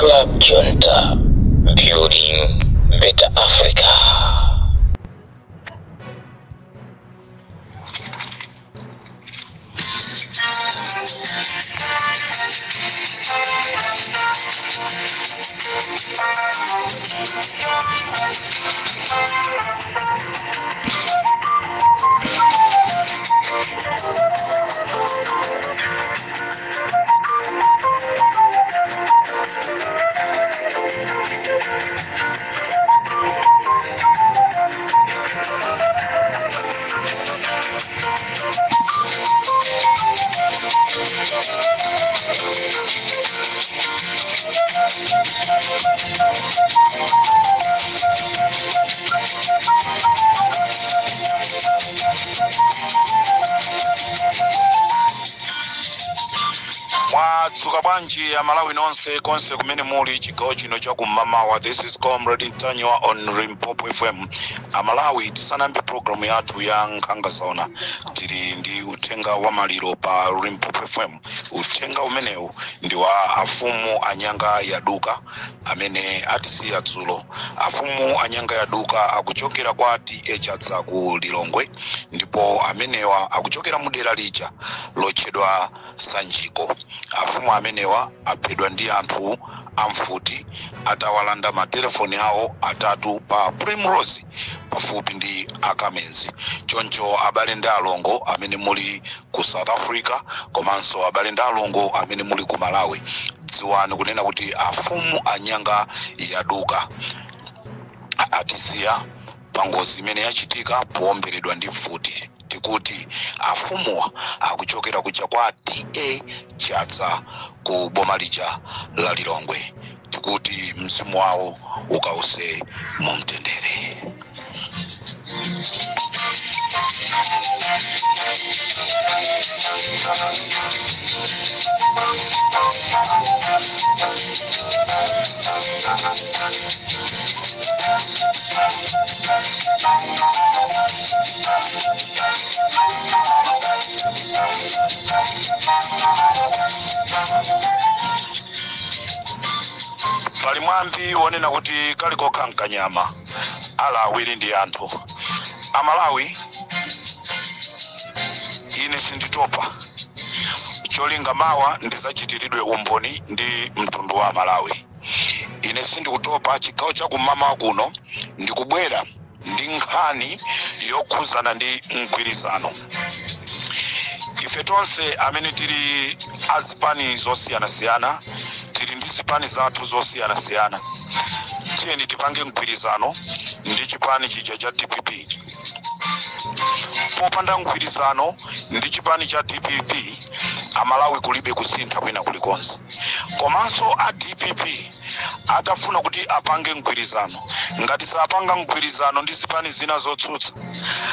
Club Junta, building better Africa. Tsukabanji ya Malawi nonse konse kumene muli chigawo chino cha kumamawa. This is Comrade Ntanywa on Limpopo FM. Malawi tisanambi program yathu ya Nkangazona tili ndi utenga wa maliro pa Limpopo FM. Utenga umenewu ndi wa afumu anyanga ya duka amene atisiya dzulo. Afumu anyanga ya duka akuchokera kwa TH atsa ku Lilongwe, ndipo amenewa akuchokera mudera lija lotchedwa Sanjiko. Afumu amenewa aphedwa ndi anthu amfuti atawalanda matelefoni awo atatu pa Primrose pafupi ndi Akamenzi. Choncho abale ndi alongo amene muli ku South Africa komanso abale ndi alongo amene muli ku Malawi, dziwani kunena kuti afumu anyanga ya duka atisiya pangozi imene yachitika poomberedwa ndi mfuti. Tikuti afumuwa akuchokera kuja kwa TA chatsa ku boma lija la Lilongwe. Tikuti mzimu wawo ukause mumtendere. Pali mwambi wonena kuti kaliko kankanyama ala awiri ndi anthu. Amalawi ine sinditopa cholinga mawa ndizachitiridwe umboni ndi mtundu wa Malawi. Ine sindikutopa chigawo cha kumamawa kuno ndikubwera ndi nkhani yokhuzana ndi mgwirizano. Ife tonse amene tili azipani zosiyana-siyana, tili ndi zipani zathu zosiyana-siyana, tiyeni tipange mgwirizano ndi chipani chija cha DPP. Popanda mgwirizano ndi chipani cha DPP, Amalawi kulibe kusintha kwina kulikonse. Komanso a DPP atafuna kuti apange mgwirizano, ngati sapanga mgwirizano ndi zipani zina zotsutsa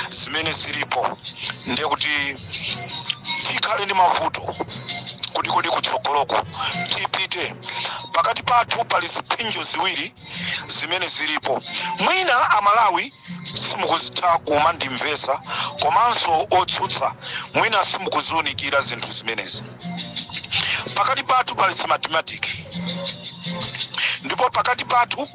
zimene zilipo, ndiye kuti tikhale ndi mavuto kuti kutsogoloko tipite. Pakati pathu pali zipinjo ziwiri zimene zilipo. Mwina Amalawi simukuzitha kumandimvesa, komanso otsutsa mwina simukuzunikira zinthu zimenezi. Pakati pathu pali mathematics, ndipo pakati pathu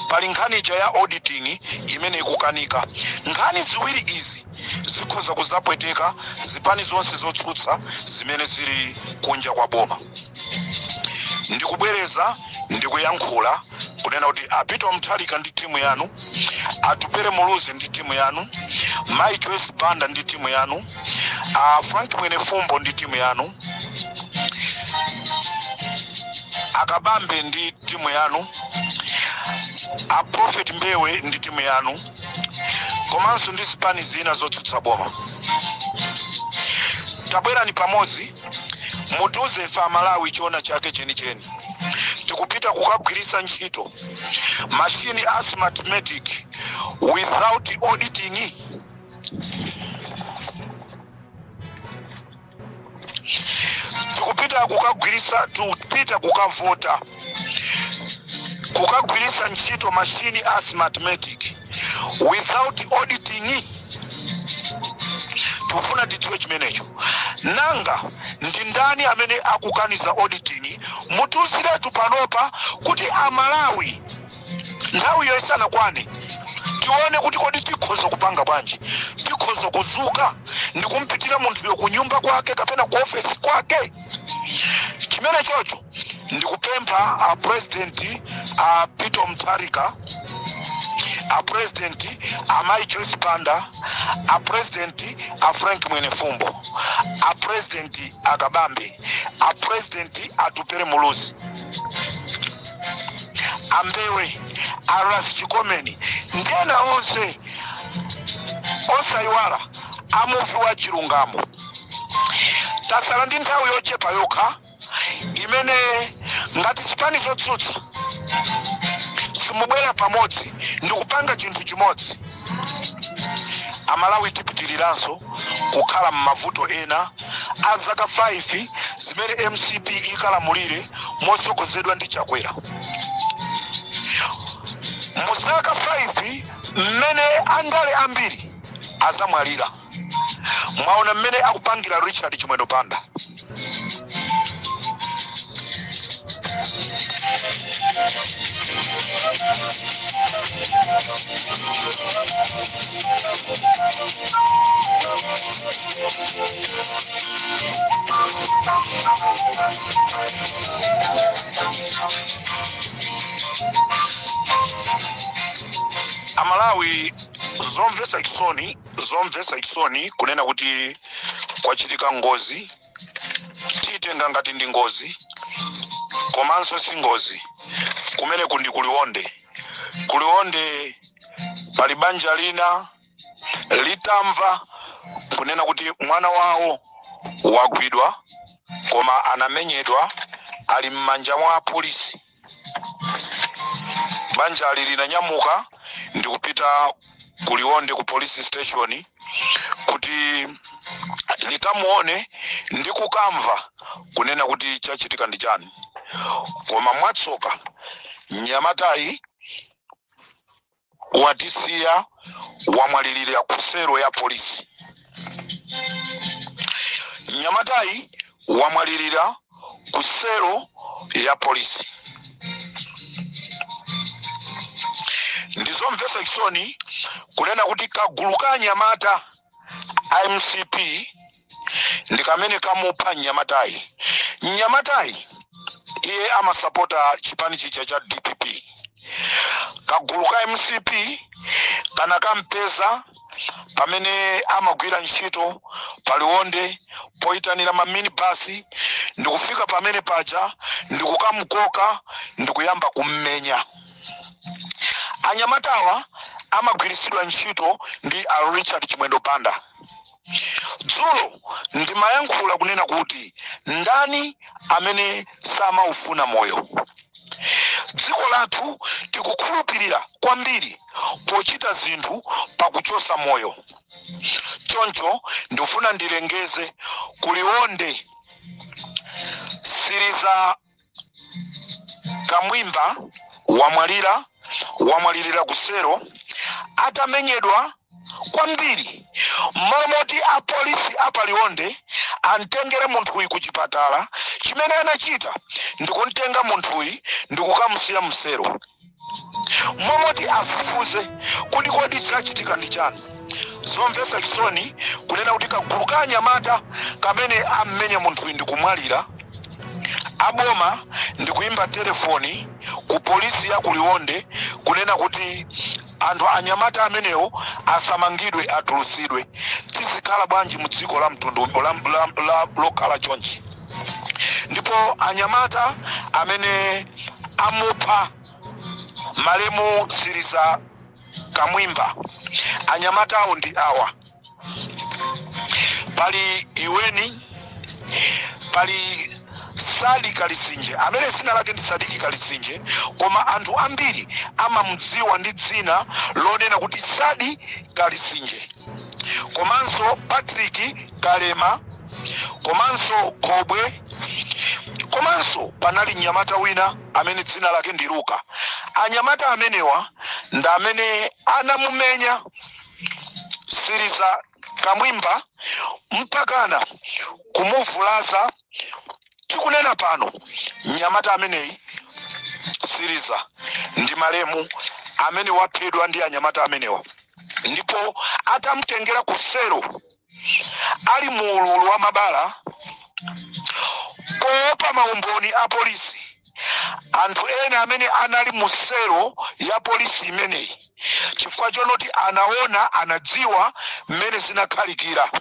pali nkhani ya auditing imene ikukanika. Nkhani ziwiri izi zikhoza kuzapweteka zipani zonse zotsutsa zimene zili kunja kwa boma. Ndikubwereza ndikuyankhula kunena kuti Apito Mutharika ndi timu yanu, Atupere Muluzi ndi timu yanu, Mike West Banda ndi timu yanu, Frank Mwenefumbo ndi timu yanu, Akabambe ndi timu yanu, Prophet Mbewe ndi timu yanu, komanso ndi zipani zina zotsutsa boma. Tabwera ni pamodzi mutiuze ife Amalawi chona chake chenicheni. Tikupita kukagwirisa ntchito machine as mathematics without auditing. Tupita kukavota kukagwirisa ntchito machine as mathematics without auditing. Tufuna tidziwe chimenecho. nanga ndi ndani amene akukaniza auditing mutiuziretu panopa kuti Amalawi nthawi yoyesana kwane tione kuti kodi tikhoza kupanga bwanji, tikhoza kuzuka ndi kumpitira munthuyo ku nyumba kwake kapena ku office kwake. Chimene chocho ndikupempha a president a Peter Mutharika, a president a Mai Joyce Banda, a president a Frank Mwenefumbo, a president a Kabambe, a president a Tupere Muluzi, Ambewe, Aras Chikomeni, ndena onse osaiwala amufi wa Chilungamo. Tasala ndi nthawi yochepa yokha imene ngati sipani zotsutsa simubwera pamodzi ndikupanga chinthu chimodzi, Amalawi tipitiriranso kukhala m'mavuto ena a zaka 5 zimene MCP ikalamulire mosokozedwa ndi Chakwera. Muzaka 5 mmene andale ambiri azamwalira, mwaona mmene akupangira Richard Chimwendo Banda. Amalawi zomvetsa chisoni kunena kuti kwachitika ngozi, titenga ngati ndi ngozi komanso si ngozi kumene kundi Kuliwonde pali banja lina litamva kunena kuti mwana wawo wagwidwa koma anamenyedwa ali m'manja mwa polisi. Banja linanyamuka ndi kupita Kuliwonde ku police station kuti likamuone ndi kukamva kunena kuti chachitika ndi chani. Koma mwatsoka Nyamatayi watisiya wamwalirira kusero ya polisi. Nyamatayi wamwalirira kusero ya polisi. Ndizomvetsa chisoni kunena kuti kagulu ka Nyamata MCP ndikamene kamupha Nyamatayi. Nyamatayi iye amasapota chipani chicha cha DPP. Kagulu ka MCP kana kampeza pamene amagwira ntchito Paliwonde poitanira mamini basi ndikufika pamene paja ndikukamukoka ndikuyamba kummenya. Anyamatawa amagwirisidwa ntchito ndi a Richard Chimwendo Banda. Dzulo ndimayankhula kunena kuti ndani amene samaufuna moyo. Dziko lathu tikukhulupirira kwambiri pochita zinthu pakuchosa moyo. Choncho ndifuna ndilengeze Kuliwonde Siriza Kamwimba wamwalirira kusero atamenyedwa kwambiri. Momoti a polisi a Paliwonde antengere munthuyi ku chipatala, chimene anachita ndikuntenga munthuyi ndikukamusiya msero. Momoti afufuze kuti kodi chachitika ndi chani. Zomvetsa chisoni kunena kuti kagulu ka Anyamata kamene ammenya munthuyi ndikumwalira. Aboma ndikuimba telefoni ku polisi ya Kuliwonde kunena kuti anthu Anyamata amenewo asamangidwe atulusidwe. Tizikhala bwanji mu dziko la mtundu lokhala chonchi. Ndipo Anyamata amene amupha Malemu Siriza Kamwimba, Anyamata awo ndi awa: pali Iweni, pali Sadi Kalisinje, amene dzina lake ndi Sadiki Kalisinje, koma anthu ambiri amamudziwa ndi dzina lonena kuti Sadi Kalisinje. Komanso Patrick Kalema, komanso Khobwe, komanso panali Nyamata wina amene dzina lake ndi Luka. Anyamata amenewa ndi amene anamumenya Siriza Kamwimba mpakana kumuvulaza tikunena pano Nyamata ameneyi Siriza ndi malemu amene waphedwa ndi anyamata amenewa ndipo atamtengera kusero ali muululu wa mabala poopa maumboni a polisi. Anthu ena amene anali musero ya polisi imeneyi chifukwa chonoti anaona anadziwa mmene zinakhalikira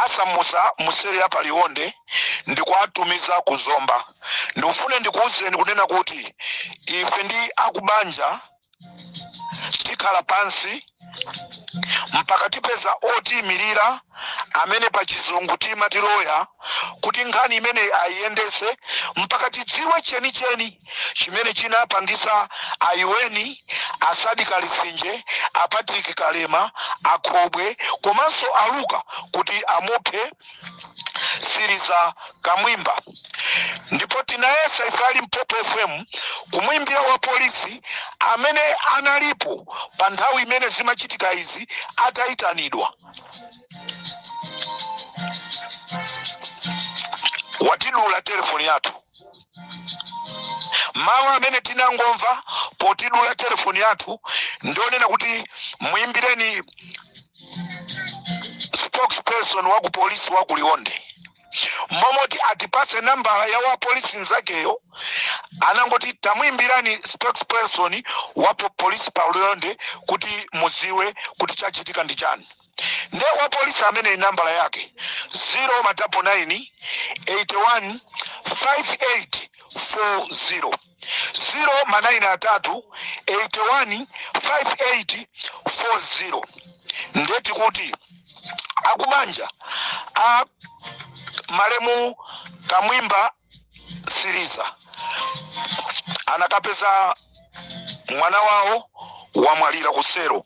asamusa musere ya Palionde ndikuatumiza kuzomba. Ndifune ndikuuzeni kunena kuti ife ndi akubanja tikhala pansi mpaka tipeza otiyimirira amene pa chizungu timati loya kuti nkhani imene ayiyendese mpaka tidziwe chenicheni chimene chinapangisa ayiweni Asadi Kalisinje, a Patrick Kalema, Akhobwe komanso aluka kuti amuphe Siriza Kamwimba. Ndipo tinayesa ifali Limpopo FM kumwimbira wa polisi amene analipo pa nthawi imene zimachitika izi ataitanidwa. Watidula telefoni yathu. Mawa amene tinangomva potidula telefoni yathu ndionena kuti muimbireni spokesperson wa ku polisi wa Kulionde. Momoti atipase nambala ya wa polisi nzakeyo anangoti tamuimbirani spokesperson wa polisi pa Kulionde kuti muziwe kuti chachitika ndi chani. Nde wa polisi amene nambala yake 099 81 5840 093 81 5840. Ndeti kuti akubanja a malemu Kamwimba Siriza anakapeza mwana wao wamwalira kusero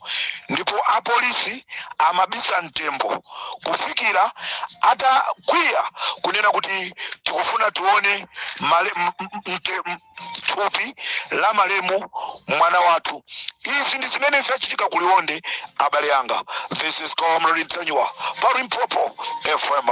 ndipo apolisi amabisa mtembo kufikira ata kwiya kunena kuti tikufuna tuone thupi la malemu mwana watu. Izi ndi zimene zachitika Kulionde abale yanga. This is Comrade Ntanywa pa Limpopo FM.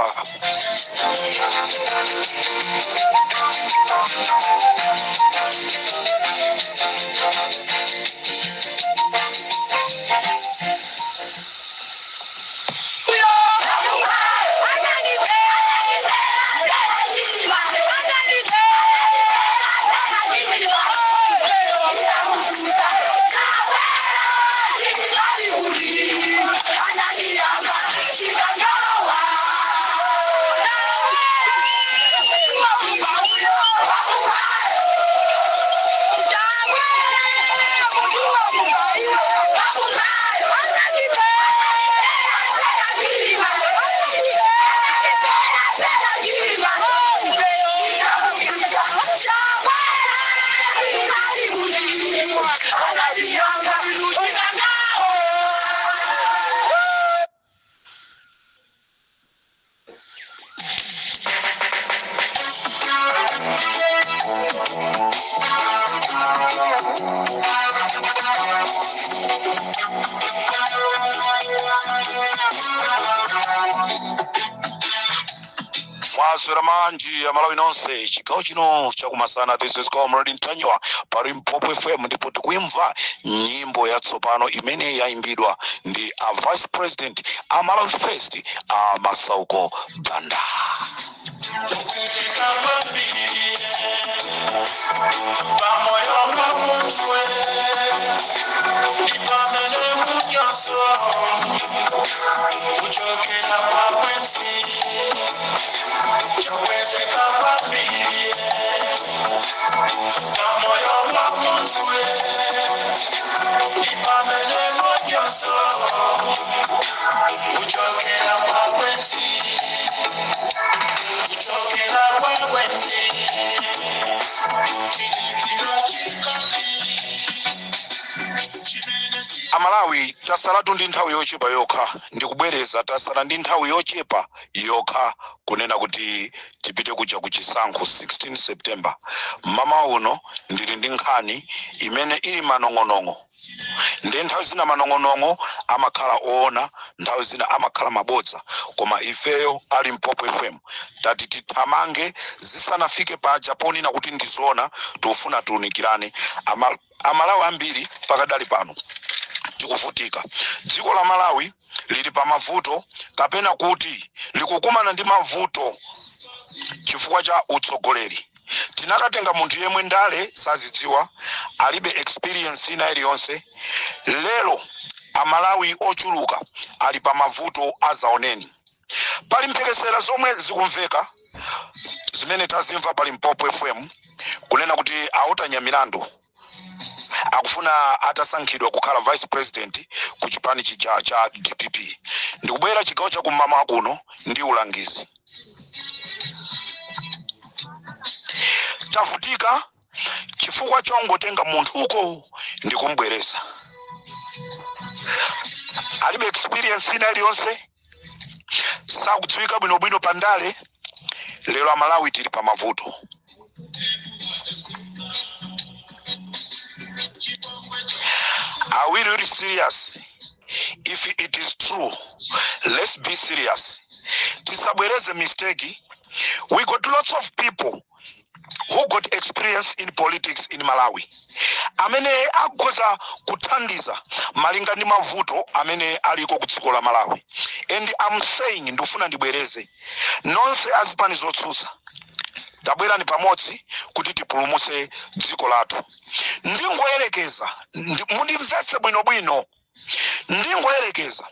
Manji ya Malawi nonse chikao chino chakumasana. This is Comrade Ntanywa pa Limpopo FM ndipo tikuimva nyimbo ya tsopano imene yaimbidwa ndi a Vice President a Malawi First a Masauko Banda. Amalawi tasalatu ndi nthawi yochepa yokha ndikubwereza tasala ndi nthawi yochepa yokha kunena kuti tipite kuja kuchisankho 16 September. Mama uno ndili ndi nkhani imene ili manong'onong'o. Ndi nthawi zina manong'onong'o amakhala oona, nthawi zina amakhala mabodza, koma ifeyo ali Mphopo FM tati tithamange zisanafike pa Japoni na kuti ndizona tufuna tuunikirane. Amalawi ambiri pakadali pano tikuvutika. Dziko la Malawi lili pa mavuto kapena kuti likukumana ndi mavuto chifukwa cha utsogoleri. Tinakatenga munthu yemwe ndale sazidziwa, alibe experience ina iliyonse. Lero Amalawi ochuluka ali pa mavuto azaoneni. Pali mphekesera zomwe zikumveka zimene tazimva pali Mphopo FM kunena kuti autanya milandu akufuna atasankhidwa kukhala vice president ku chipani cha DPP. Ndikubwera chigawo cha kumama kuno ndi ulangizi. Tavutika chifukwa chongotenga munthu uko ndikumbwereza. Alibe experience ina iliyonse, sakudziwika bwinobwino pandale. Lero Amalawi tili pa mavuto. Are we really serious? If it is true, let's be serious. Tisabwereze mistake. We got lots of people who got experience in politics in Malawi. Amene agoza kuthandiza malinga ndi mavuto amene aliko kudziko la Malawi. And I'm saying ndifuna ndibwereze nonse azipani zotsutsa. Tabwerani pamodzi kuti tipulumuse dziko lathu. Ndingoyerekeza, mundimvetse bwinobwino. Ndingoyerekeza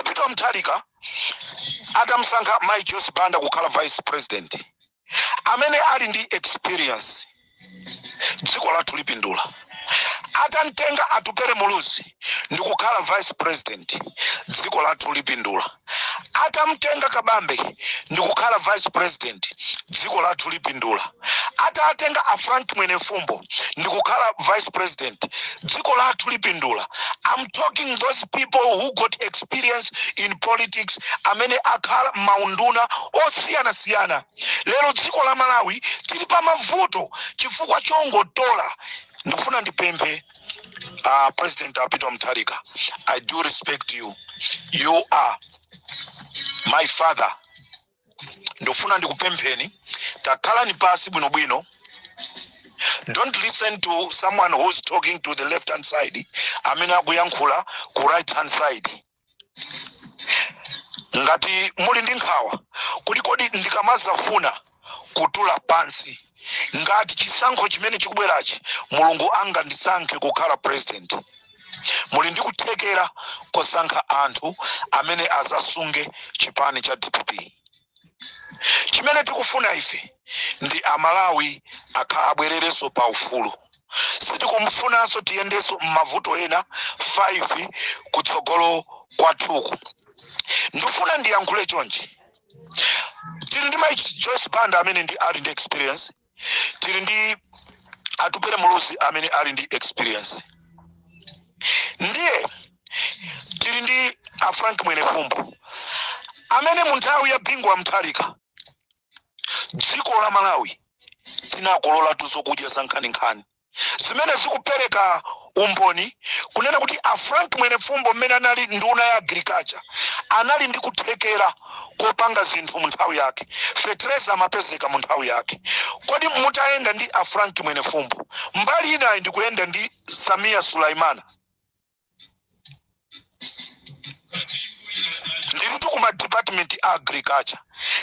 Peter Mutharika atamusankha Mai Joyce Banda kukhala vice president. Amene ali ndi experience dziko lathu lipindula. Atantenga Atupere Muluzi ndikukhala vice president dziko lathu lipindula. Atamtenga Kabambe ndikukhala vice president dziko lathu lipindula. Atatenga Frank Mwenefumbo ndikukhala vice president dziko lathu lipindula. I'm talking those people who got experience in politics, amene akhala maunduna osiyana. Lero dziko la Malawi tili pa mavuto chifukwa chongotola. Ndifuna ndipemphe President Peter Mutharika, I do respect you. You are my father. Ndifuna ndikupempheni takhala ni pasi bwinobwino. Don't listen to someone who's talking to the left hand side. Amene akuyankhula ku right hand side. Ngati muli ndi nkhawa kuti kodi ndikamazafuna kutula pansi ngati chisankho chimene chikubwerachi Mulungu anga ndisankhe kukhala president, muli ndi kuthekera kusankha anthu amene azasunge chipani cha DPP. Chimene tikufuna ife ndi Amalawi akabwerereso pa ufulu. Sitikumfunanso tiyendeso m'mavuto ena 5 kutsogolo kwathuku. Ndifuna ndiyankhule chonchi. Tili ndi Mai Joyce Banda amene ali ndi experience. Tili ndi Atupere Muluzi amene ali ndi experience. Ndiye tili ndi Frank Mwenefumbo amene munthawi ya Bingwa Mutharika dziko la Malawi tinakolola tuzokudya sankhani zimene zikupereka umboni kunena kuti Frank Mwenefumbo mmene anali nduna ya agriculture anali ndi kuthekera kopanga zinthu munthawi yake. Fertilizer amapezeka munthawi yake. Kodi mutayenda ndi Frank Mwenefumbo, mbali ina ndikuyenda ndi Samia Sulaimana. Ndili tukuma department agriculture.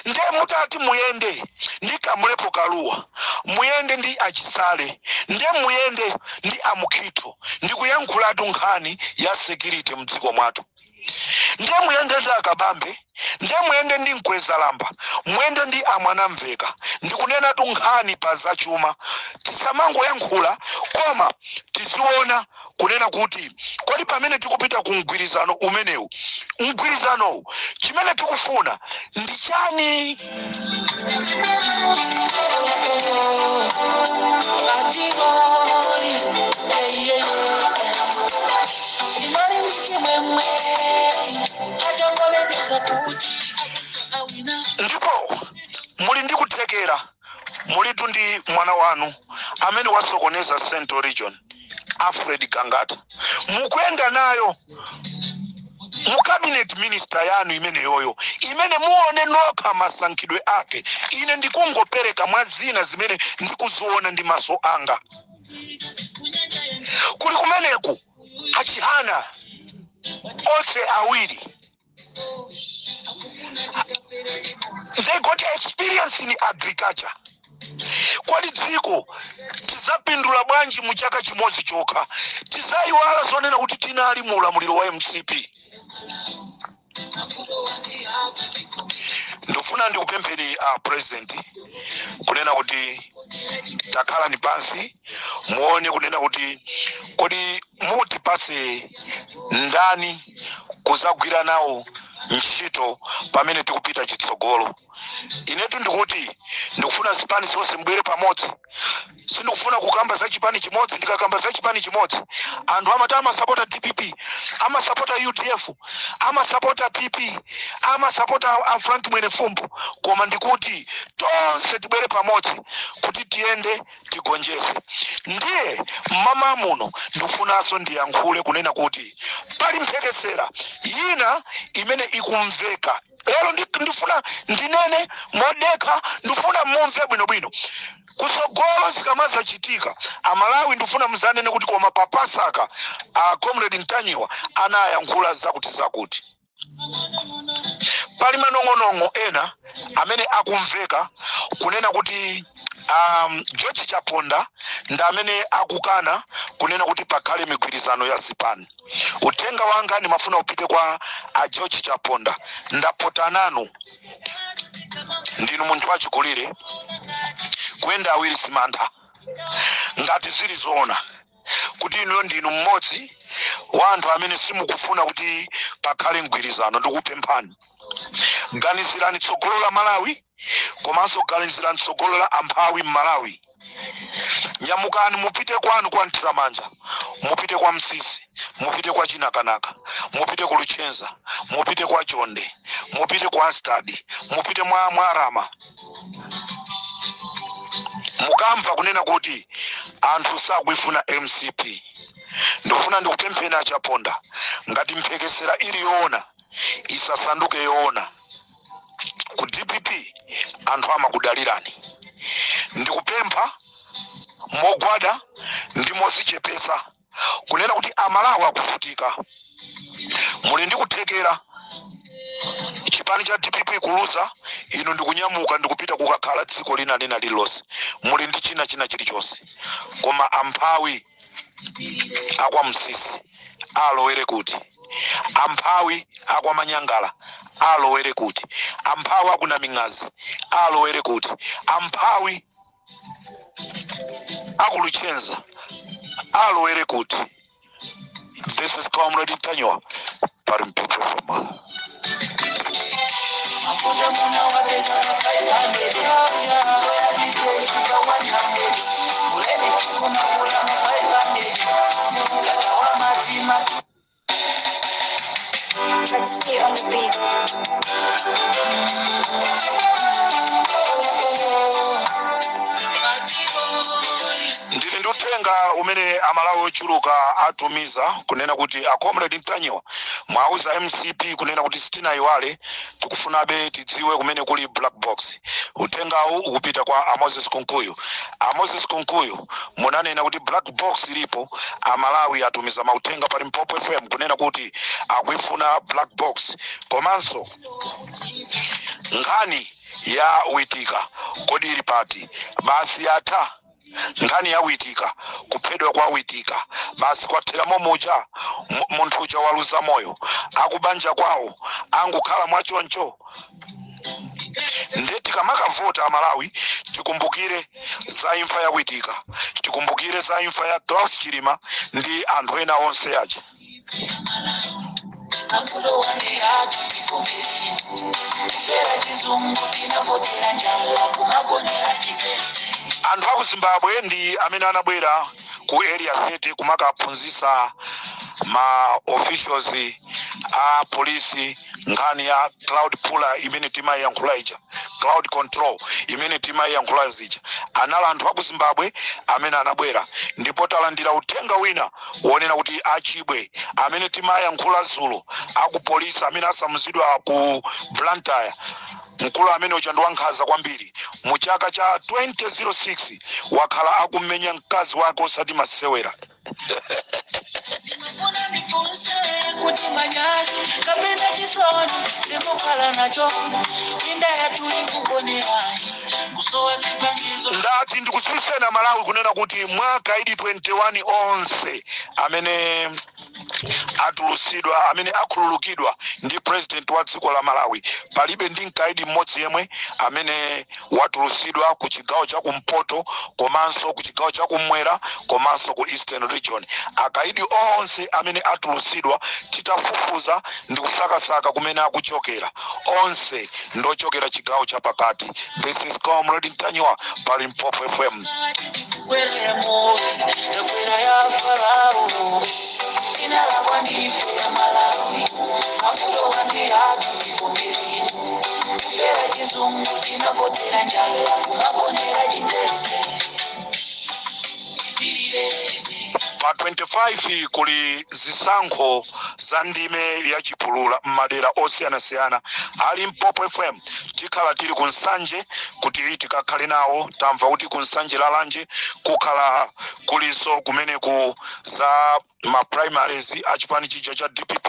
Ndiye mutati muyende ndi Kamulepo Kaluwa, muyende ndi Achisale, ndiye muyende ndi Amukito, ndikuyankhulatu nkhani ya security mdziko mwathu. Ndiye muyende ndi Akabambe, ndiye muyende ndi Mkwezalamba, muyende ndi Amwanamveka, ndikunena tu nkhani pa zachuma. Tisamangoyankhula koma tiziona kunena kuti kodi pamene tikupita ku mgwirizano umenewu, mgwirizano chimene tikufuna ndi chani? ndipo muli ndi kuthekera mulitu ndi mwana wanu amene wasokoneza Central Region Alfred Gangata mukwenda nayo mu cabinet minister yanu imene yoyo imene muone nokha masankhidwe ake ine ndikungopereka mwazina zimene ndikuziona ndi maso anga kuli kumeneku achihana onse awiri they got experience in agriculture kwali dziko tizapindula bwanji mu chaka chimodzi chokha tizayiwala zonena kuti tinali mu ulamuliro wa MCP ndofuna ndikupempheni president kunena kuti takhala ni pansi muone kunena kuti kodi muti pase ndani kuzagwira nawo ntchito pamene tikupita chitsogolo inetu ndikuti ndikufuna zipani zonse mbwere pamodzi sindikufuna kukamba za chipani chimodzi ndikakamba za chipani chimodzi anthu amati amasapota DPP amasapota UDF amasapota PP amasapota a Frank Mwene Fumbu koma ndikuti tonse tibwere pamodzi kuti tiende tigonjeze ndiye mama muno ndikufunanso ndiyankhule kunena kuti pali mphekesera ina imene ikumveka lero ndifuna ndinene modeka ndifuna mumve bwinobwino kusogolo zikamaza chitika amalawi ndifuna mzanene kuti koma papasaka comrade Ntanyiwa anayankhula zakuti pali manong'onong'o ena amene akumveka kunena kuti George Chaponda nda amene akukana kunena kuti pakhale migwirizano ya zipani utenga wanga ni mafuna upite kwa George Chaponda ndapota nanu ndinu munthu wachikulire kwenda awiri simantha ngati zili zoona kuti inu ndinu mmodzi wa anthu amene simukufuna kuti pakhale mgwirizano ndikupemphani ganizirani tsogolo la Malawi komanso ganizirani tsogolo la amphawi m'Malawi nyamukani mupite kwanu kwa Nthiramanja mupite kwa Msisi mupite kwa Chinakanaka mupite ku Luchenza mupite kwa Chonde mupite kwa Stadi mupite mwa Arama mukamva kunena kuti anthu sakuifuna MCP ndifuna ndikupempheni Achaponda ngati mphekesera ili yoona isasanduke yoona ku DPP anthu amakudalirani ndikupempha mogwada ndi mozichepesa kunena kuti amalawi akuvutika muli ndi kuthekera chipani cha DPP kuluza ino ndikunyamuka ndikupita kukakhala dziko lina lililonse muli ndi china chilichonse koma amphawi akwa Msisi alowere kuti amphawi akwa Manyangala alowere kuti amphawi akuna Mingazi alowere kuti amphawi akuluchenza alowere kuti. This is Comrade Ntanyiwa Parim People from Mala. Let's stay on the beat. Ndili ndutenga umene amalawi ochuluka atumiza kunena kuti Comrade Ntanyiwa mwauza MCP kunena kuti sitina iwale tikufunabe tidziwe kumene kuli black box. Utengawu ukupita kwa Moses Kunkuyu. Moses Kunkuyu munanena kuti black box ilipo amalawi atumiza mautenga pali Mpopo FM kunena kuti akuifuna black box. Komanso ngani ya Witika kodi ili pati basi ata ngani ya Witika kuphedwa kwa Witika basi kwathelamo moja munthu uja waluza moyo akubanja kwawo angukhala mwachoncho ndeti kamakavota amalawi tikumbukire za imfa ya Witika tikumbukire za imfa ya Klaus Chilima ndi anthu ena onse aja. Anthu aku Zimbabwe ndi amene anabwera ku area 30 kumakaphunzitsa ma officials a polisi ngani ya cloud puller imene tima yankhulaija cloud control imene tima yankhulaija anala anthu aku Zimbabwe amene anabwera ndipo talandira uthenga wina wonena kuti achibwe amene tima yankhula Zulu aku polisi amene asamuzidwa ku Blantyre mkulu amene uchandu wankhaza kwambiri mu chaka cha 2006 wakhala akumenya mkazi wake osati masewera. Ndati ndikusisena Malawi kunena kuti mwaka idi 21 onse amene atulusidwa amene akhululukidwa ndi president wa dziko la Malawi palibe ndi mkaidi mmodzi yemwe amene watulusidwa ku chigawo cha kumpoto komanso ku chigawo cha kumwera komanso ku Eastern region. Akaidi onse amene atulusidwa titafufuza ndi kusakasaka kumene akuchokera onse ndochokera chigawo cha pakati. This is Comrade Ntanyiwa pa Limpopo FM. Pa 25 kuli zisankho za ndime ya chipulula madera osiyanasiyana ali Limpopo FM tikhala tili kunsanje kuti tikakhale nawo tamva kuti kunsanje lalanje kukhala kuliso kumene ku za ma primaries achipani chija cha DPP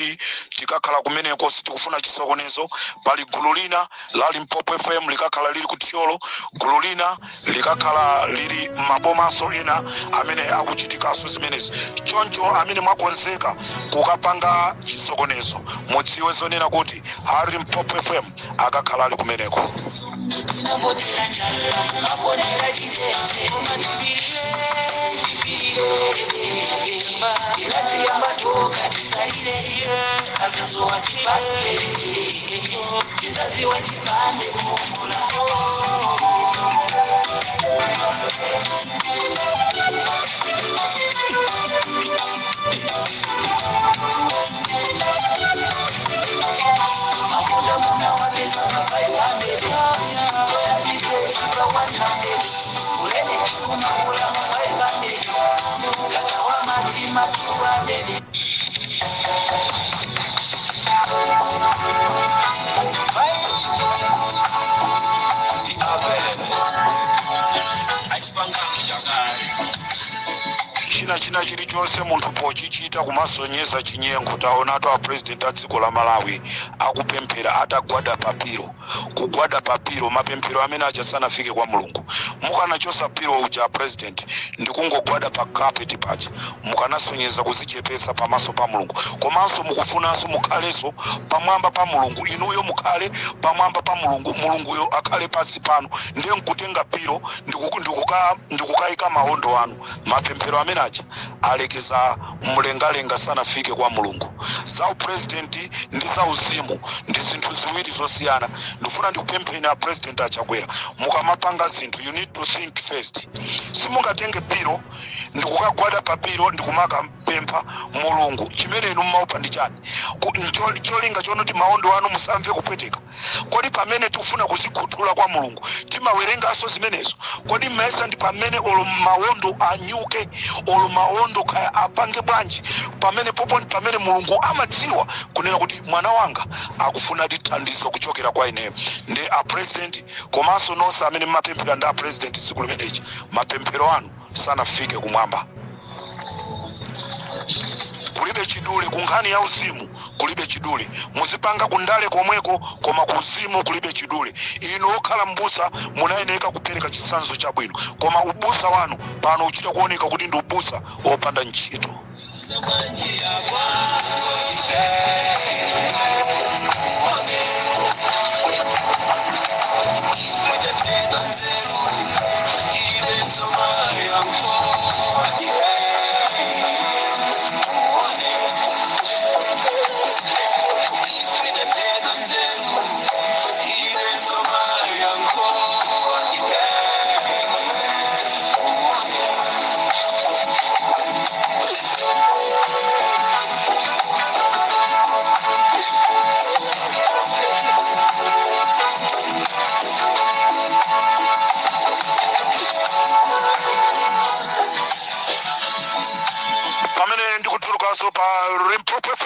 tikakhala kumeneko sitikufuna chisokonezo pali gulu lina la Limpopo FM likakhala lili kuthyolo gulu lina likakhala lili mabomaso ena amene akuchitikaso zimenezi choncho amene mwakonzeka kukapanga chisokonezo mudziwe zonena kuti ali Limpopo FM akakhala ali kumeneko. China chilichonse munthu pochichita kumasonyeza chinyengo taonatu a president a dziko la Malawi akupemphera atagwada papiro kugwada papiro mapemphero amene achasanafike kwa Mulungu mukanachosa piro uja president ndikungogwada pa carpet pacha mukanasonyeza kuzichepesa pamaso pa Mulungu komanso mukufunanso mukhaleso pamwamba pa Mulungu inuyo mukhale pamwamba pa Mulungu Mulunguyo akhale pasi pano ndiye nkutenga piro ndikukayika maondo anu mapemphero amene acha alekeza mlengalenga sanafike kwa Mulungu. Za president ndi za uzimu ndi zinthu ziwiri zosiyana ndifuna ndikupemphera president achakwera mukamapanga zinthu you need to think first. Simungatenge piro ndikukagwada papiro ndikumaka pempha Mulungu chimene inu mmaupa ndi chani cholinga chonoti maondo anu musamve kupweteka. Kodi pamene tufuna kuzikhuthula kwa Mulungu timawerengaso zimenezo kodi mmesa ndi pamene olo maondo anyuke olo maondo kaya apange bwanji pamene popo ndi pamene Mulungu amadziwa kunena kuti mwana wanga akufuna dithandizo kuchokera kwa ine ndi a president komanso nonse amene mapemphera ndi a president tsiku limenechi mapemphero anu sanafike kumwamba. Kulibe chidule kunkhani ya uzimu kulibe chidule muzipanga kundale komweko koma kuzimu kulibe chidule ino okhala mbusa munayeneka kupereka chisanzo chabwino koma ubusa wanu pano uchita kuoneka kuti ndi ubusa opanda ntchito.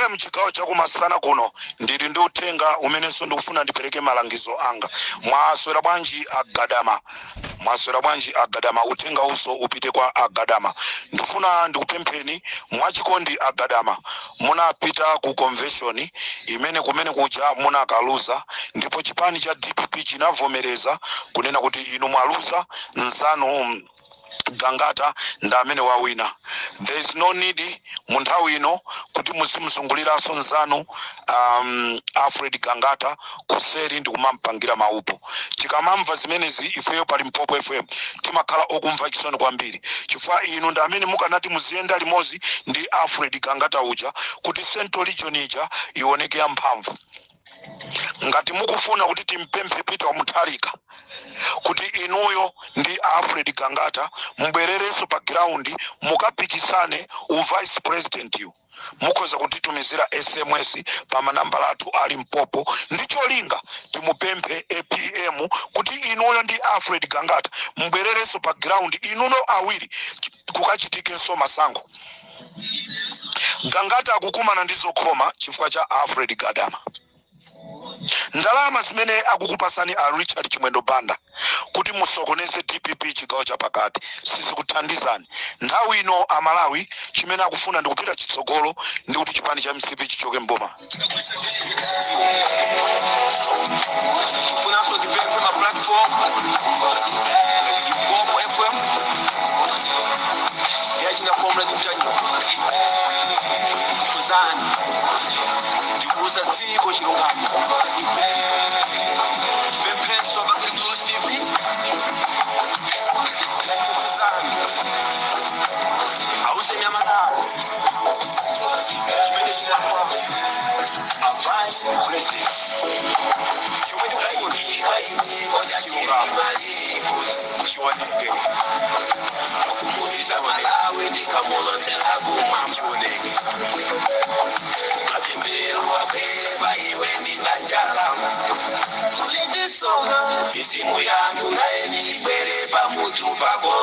FM chikao cha kumasana kuno ndili ndi utenga umenenso ndikufuna ndipereke malangizo anga. Mwaswera bwanji agadama utenga uso upite kwa agadama. Ndifuna ndikupempheni mwachikondi agadama munapita ku convention imene kumene kuja munakaluza ndipo chipani cha DPP chinavomereza kunena kuti inu mwaluza nzanu Gangata ndamene wawina. There is no need munthawi ino kuti muzimuzungulira nzanu Alfred Gangata kuseri ndi kumampangira maupo. Tikamamva zimenezi ifeyo pali Limpopo FM timakhala okumva chisoni kwambiri. Chifukwa inu ndamene mukanati muziyenda limozi ndi Alfred Gangata uja kuti Central Region ija ioneke yamphamvu. Ngati mukufuna kuti timpemphe Peter Mutharika kuti inuyo ndi Alfred Gangata mbwerereso pa ground mukapikisane u vice president yu mukhoza kutitumizira SMS pa manambala athu ali Limpopo ndicholinga timupemphe APM kuti inuyo ndi Alfred Gangata mbwerereso pa ground inuno awiri kukachitikenso masankho. Gangata akukumana ndizokhoma chifukwa cha Alfred Gadama. Ndalama zimene akukupasani a Richard Chimwendo Banda kuti musokoneze DPP chigawo cha pakati sizikuthandizani. Nthawi ino Amalawi chimene akufuna ndikupita chitsogolo ndi kuti chipani cha MCP chichoke mboma. Funaswa depend from a platform Limpopo FM yachina comrade mtanyo kuzani ndikuza siko chilungamo Pempenso bakiri Blues TV kuzani ause nyamala chimene chinakwa a vice president chimene kuni waini moja chilungamo chiwanike kumudiza Malawi ndikamulonzera kuma mchoneke matembero wabere baiwe ndinajala kuzindisonga isimu yangu naye nibere pamutu pako.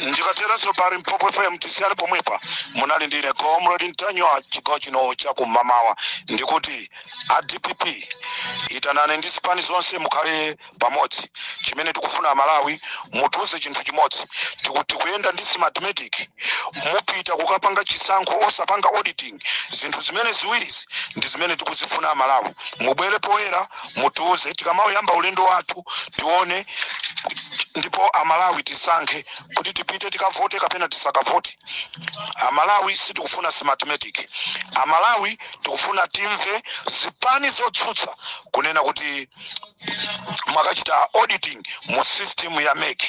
Ndikatera so pari Limpopo FM tisiyale pomwepa munali ndine comrade Ntanywa chigawo chino cha kumamawa ndikuti a DPP itanane ndi zipani zonse mukhale pamodzi. Chimene tikufuna Malawi mutuze chinthu chimodzi tikuti kuyenda ndi mathematic mupita kukapanga chisankho osapanga auditing. Zinthu zimene ziwirizi ndi zimene tikuzifuna Malawi. Mubwere poyera mutuze tikamaoyamba ulendo wathu tione ndipo Amalawi tisankhe kuti tipite tikavote kapena tisakavote. Amalawi sitikufuna mathematic. Amalawi tikufuna timve zipani zotsutsa kunena kuti mwakachita auditing mu system ya MEC.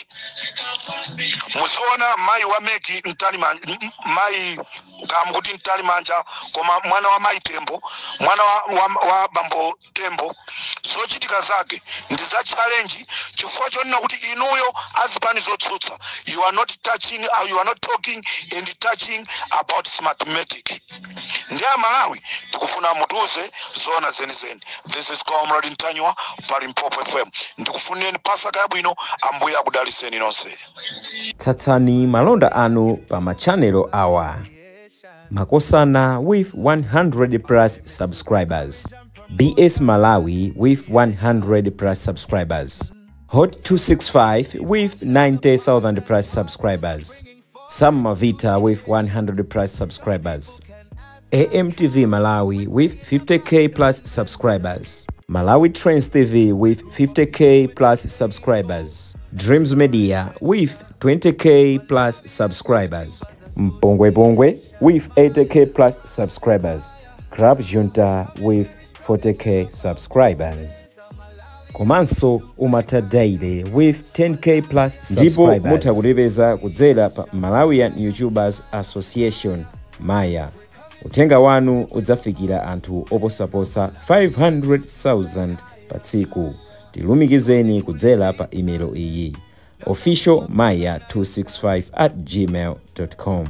Muziona mai wa MEC mai kamukuti Ntali Manja koma mwana wa Mai Tembo, mwana wa Bambo Tembo. So chitika zake ndi za challenge chifukwa chonena kuti inuyo azipani zotsutsa you are not touching or you are not talking and touching about mathematics. Ndi Malawi tikufuna mutuze zona zenizeni. This is comrade Ntanywa pa Limpopo FM. Ndikufuneni Pasaka yabwino ambuye akudaliseni nonse. Tatsani malonda anu pa machanelo awa. Makosana with 100 plus subscribers. BS Malawi with 100 plus subscribers. Hot 265 with 90,000 plus subscribers. Sam Mavita with 100 plus subscribers. AMTV Malawi with 50k plus subscribers. Malawi Trends TV with 50k plus subscribers. Dreams Media with 20k plus subscribers. Mpongwe Pongwe with 80k plus subscribers. Crab Junta with 40k subscribers. Komanso Umata Daily with 10k plus subscribers. Ndipo mutakulipeza kudzera pa Malawian YouTubers Association Maya. Utenga wanu udzafikira anthu oposaposa 500,000 pa tsiku. Tilumikizeni kudzera pa email iyi officialmaya265@gmail.com.